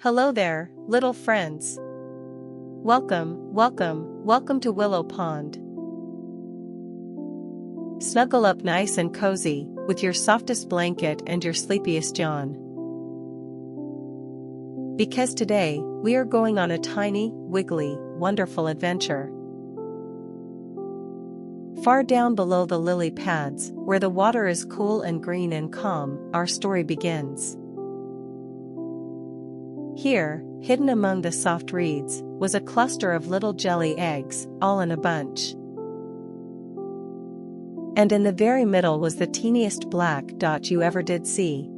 Hello there, little friends. Welcome to Willow Pond. Snuggle up nice and cozy, with your softest blanket and your sleepiest yawn. Because today, we are going on a tiny, wiggly, wonderful adventure. Far down below the lily pads, where the water is cool and green and calm, our story begins. Here, hidden among the soft reeds, was a cluster of little jelly eggs, all in a bunch. And in the very middle was the teeniest black dot you ever did see.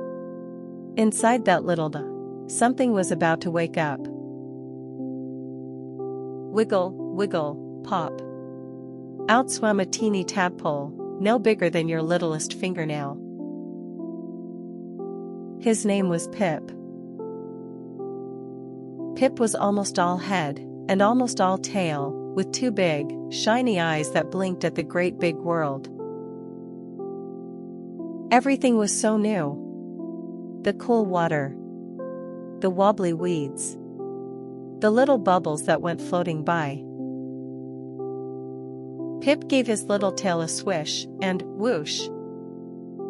Inside that little dot, something was about to wake up. Wiggle, wiggle, pop. Out swam a teeny tadpole, no bigger than your littlest fingernail. His name was Pip. Pip was almost all head, and almost all tail, with two big, shiny eyes that blinked at the great big world. Everything was so new. The cool water. The wobbly weeds. The little bubbles that went floating by. Pip gave his little tail a swish, and whoosh!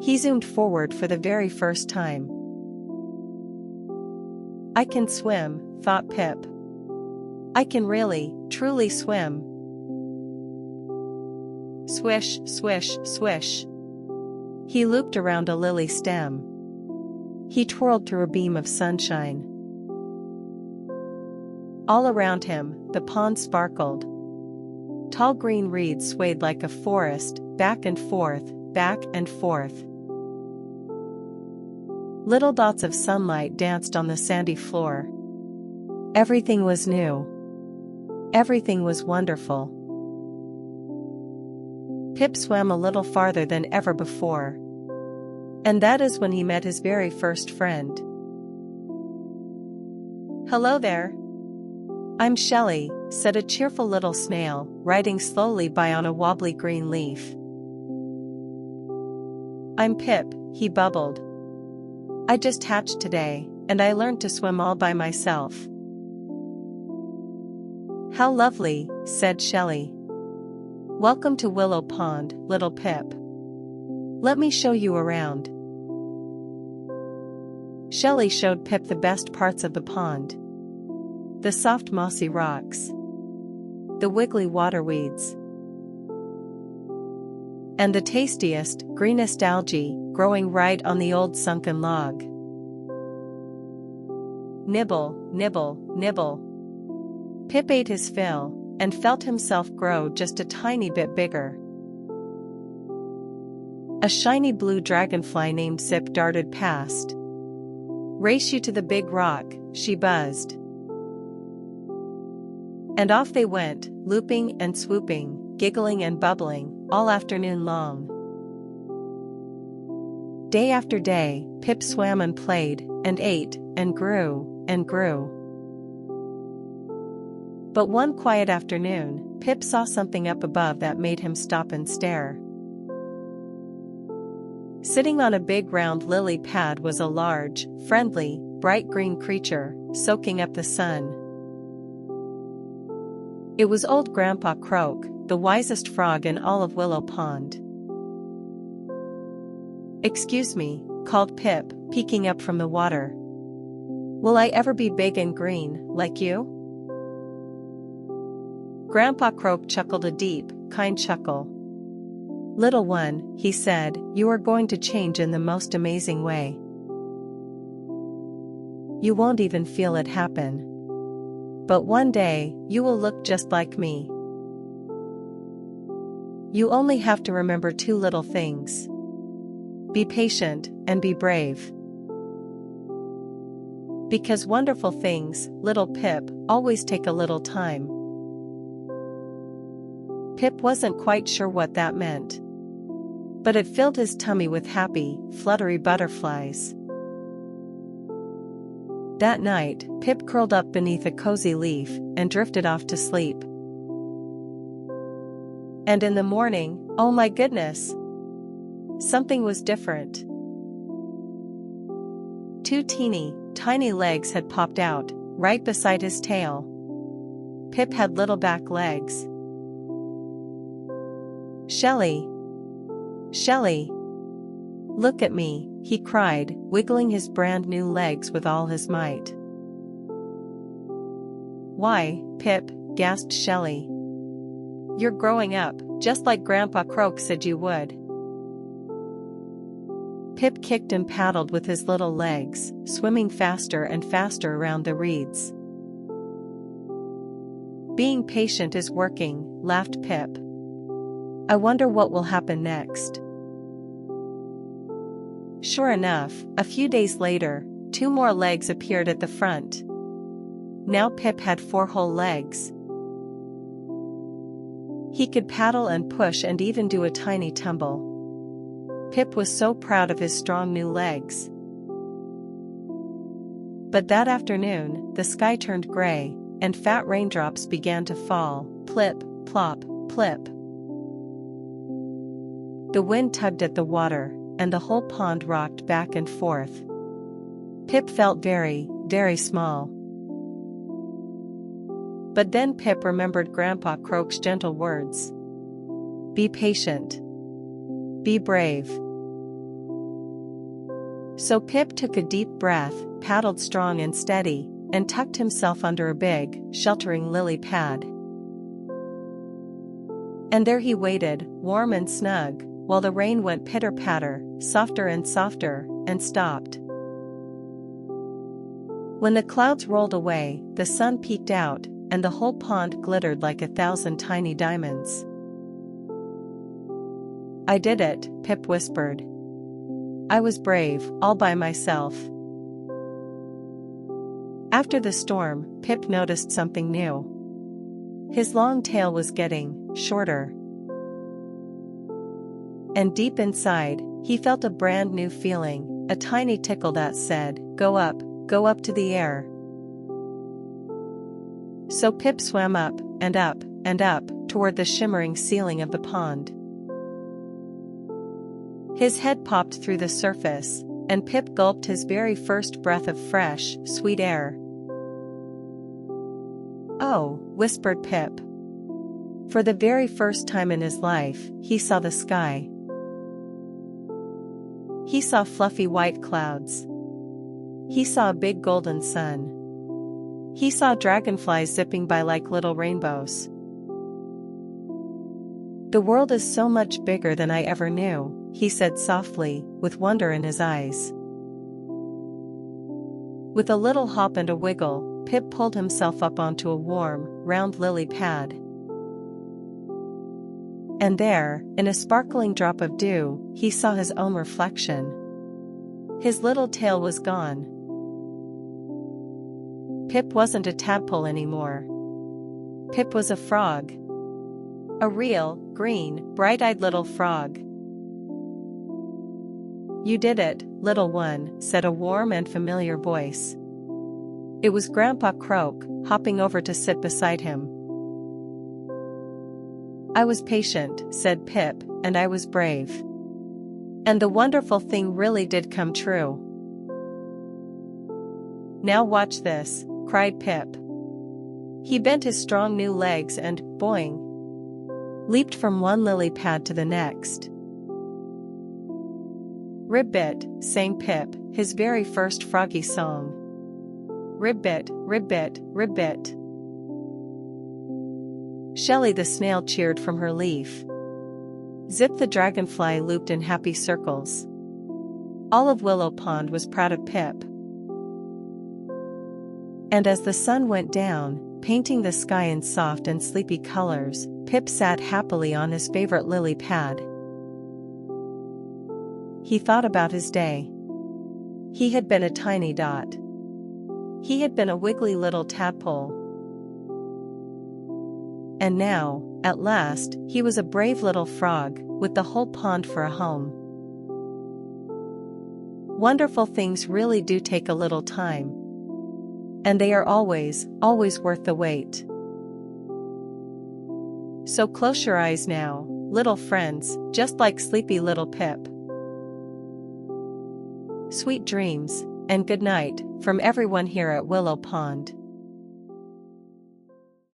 He zoomed forward for the very first time. I can swim, thought Pip. I can really, truly swim. Swish, swish, swish. He looped around a lily stem. He twirled through a beam of sunshine. All around him, the pond sparkled. Tall green reeds swayed like a forest, back and forth, back and forth. Little dots of sunlight danced on the sandy floor. Everything was new. Everything was wonderful. Pip swam a little farther than ever before. And that is when he met his very first friend. Hello there. I'm Shelley, said a cheerful little snail, riding slowly by on a wobbly green leaf. I'm Pip, he bubbled. I just hatched today, and I learned to swim all by myself. How lovely, said Shelley. Welcome to Willow Pond, little Pip. Let me show you around. Shelley showed Pip the best parts of the pond. The soft mossy rocks. The wiggly water weeds. And the tastiest, greenest algae, growing right on the old sunken log. Nibble, nibble, nibble. Pip ate his fill, and felt himself grow just a tiny bit bigger. A shiny blue dragonfly named Zip darted past. Race you to the big rock, she buzzed. And off they went, looping and swooping, giggling and bubbling, all afternoon long. Day after day, Pip swam and played, and ate, and grew, and grew. But one quiet afternoon, Pip saw something up above that made him stop and stare. Sitting on a big round lily pad was a large, friendly, bright green creature, soaking up the sun. It was old Grandpa Croak, the wisest frog in all of Willow Pond. Excuse me, called Pip, peeking up from the water. Will I ever be big and green, like you? Grandpa Croak chuckled a deep, kind chuckle. Little one, he said, you are going to change in the most amazing way. You won't even feel it happen. But one day, you will look just like me. You only have to remember two little things. Be patient, and be brave. Because wonderful things, little Pip, always take a little time. Pip wasn't quite sure what that meant. But it filled his tummy with happy, fluttery butterflies. That night, Pip curled up beneath a cozy leaf, and drifted off to sleep. And in the morning, oh my goodness! Something was different. Two teeny, tiny legs had popped out, right beside his tail. Pip had little back legs. "Shelley! Shelley! Look at me," he cried, wiggling his brand new legs with all his might. "Why, Pip," gasped Shelley. "You're growing up, just like Grandpa Croak said you would." Pip kicked and paddled with his little legs, swimming faster and faster around the reeds. "Being patient is working," laughed Pip. "I wonder what will happen next." Sure enough, a few days later, 2 more legs appeared at the front. Now Pip had 4 whole legs. He could paddle and push and even do a tiny tumble. Pip was so proud of his strong new legs. But that afternoon, the sky turned gray, and fat raindrops began to fall, plip, plop, plip. The wind tugged at the water, and the whole pond rocked back and forth. Pip felt very, very small. But then Pip remembered Grandpa Croak's gentle words. "Be patient. Be brave." So Pip took a deep breath, paddled strong and steady, and tucked himself under a big, sheltering lily pad. And there he waited, warm and snug, while the rain went pitter-patter, softer and softer, and stopped. When the clouds rolled away, the sun peeked out, and the whole pond glittered like 1,000 tiny diamonds. "I did it," Pip whispered. "I was brave, all by myself." After the storm, Pip noticed something new. His long tail was getting shorter. And deep inside, he felt a brand new feeling, a tiny tickle that said, go up to the air." So Pip swam up, and up, and up, toward the shimmering ceiling of the pond. His head popped through the surface, and Pip gulped his very first breath of fresh, sweet air. "Oh," whispered Pip. For the very first time in his life, he saw the sky. He saw fluffy white clouds. He saw a big golden sun. He saw dragonflies zipping by like little rainbows. "The world is so much bigger than I ever knew," he said softly, with wonder in his eyes. With a little hop and a wiggle, Pip pulled himself up onto a warm, round lily pad. And there, in a sparkling drop of dew, he saw his own reflection. His little tail was gone. Pip wasn't a tadpole anymore. Pip was a frog. A real, green, bright-eyed little frog. "You did it, little one," said a warm and familiar voice. It was Grandpa Croak, hopping over to sit beside him. "I was patient," said Pip, "and I was brave. And the wonderful thing really did come true." "Now watch this," cried Pip. He bent his strong new legs and, boing, leaped from one lily pad to the next. "Ribbit," sang Pip, his very first froggy song. "Ribbit, ribbit, ribbit." Shelley the snail cheered from her leaf. Zip the dragonfly looped in happy circles. All of Willow Pond was proud of Pip. And as the sun went down, painting the sky in soft and sleepy colors, Pip sat happily on his favorite lily pad. He thought about his day. He had been a tiny dot. He had been a wiggly little tadpole. And now, at last, he was a brave little frog, with the whole pond for a home. Wonderful things really do take a little time. And they are always, always worth the wait. So close your eyes now, little friends, just like sleepy little Pip. Sweet dreams, and good night from everyone here at Willow Pond.